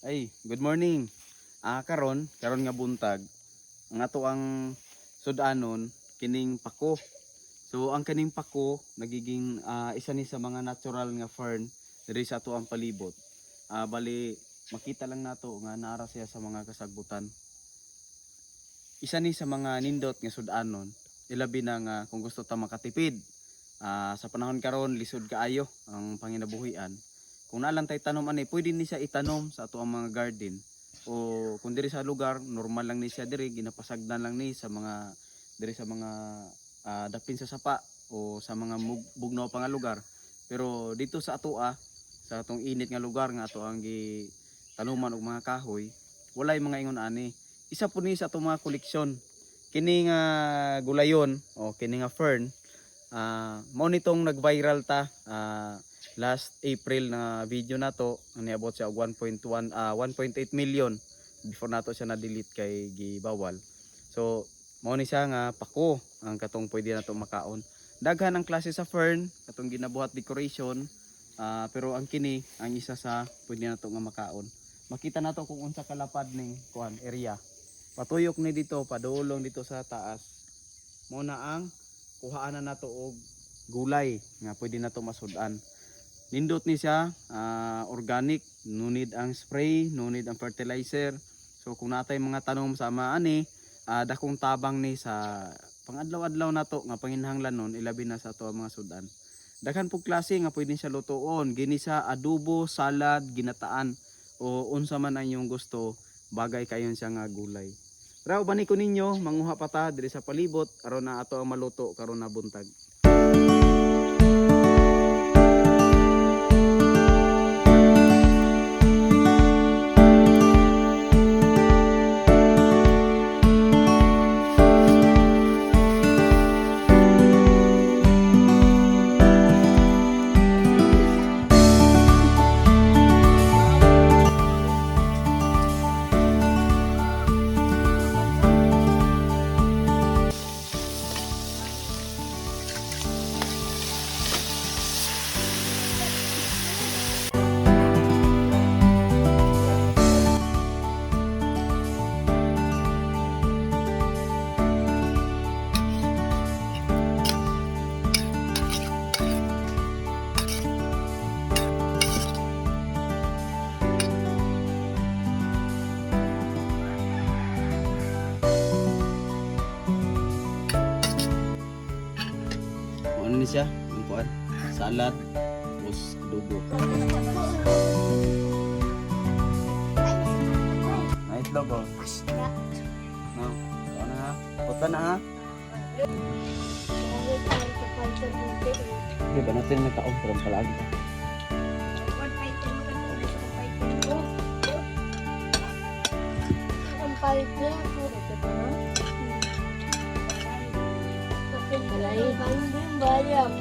Ay, good morning. Karon nga buntag, ang ato ang sudanon kining pako. So ang kining pako nagiging isa ni sa mga natural nga fern diri sa ato ang palibot. Bali makita lang nato nga naara siya sa mga kasagbutan. Isa ni sa mga nindot nga sudanon, ilabi na nga kung gusto ta makatipid. Sa panahon karon lisod kaayo ang panginabuhian. Kung nalang tay tanom ani, pwede ni siya itanom sa ato ang mga garden. O kung diri sa lugar, normal lang ni siya diri, ginapasagdan lang ni sa mga diri sa mga dapin sa sapa o sa mga bugnaw pa nga lugar. Pero dito sa ato sa atong init nga lugar nga ato ang gitanuman og mga kahoy, walay mga ingon ani. Isa po ni sa atong mga koleksyon. Kini nga gulayon o kini nga fern, mao nitong nag-viral ta last April na video nato, niabot siya og 1.8 million before nato siya na-delete kay gibawal. So mao ni siya nga pako ang katong pwede nato makaon. Daghan ang klase sa fern katong ginabuhat decoration, pero ang kini ang isa sa pwede nato nga makaon. Makita nato kung unsa kalapad ning kuan area. Patuyok ni dito, padulong dito sa taas. Mao na ang kuhaanan nato og gulay nga pwede nato masudan. Nindot ni siya, organic, no need ang spray, no need ang fertilizer. So kung natay mga tanom sa ani, dakong tabang ni sa pangadlaw-adlaw nato nga panginhanglan nun, ilabi na sa ato mga sudan. Daghan pug klase nga pwede siya lutoon, ginisa, adobo, salad, ginataan o unsa man ang inyong gusto, bagay kayon siya nga gulay. Raw bani ko ninyo manguha pa ta diri sa palibot aron na ato ang maluto karon na buntag. Ano ni siya? Ang kuan, salad, tapos adobo. Nice logo. No, ano ha? Puta na ha? Di ba natin nagkaon from palagi? Balay, bayam.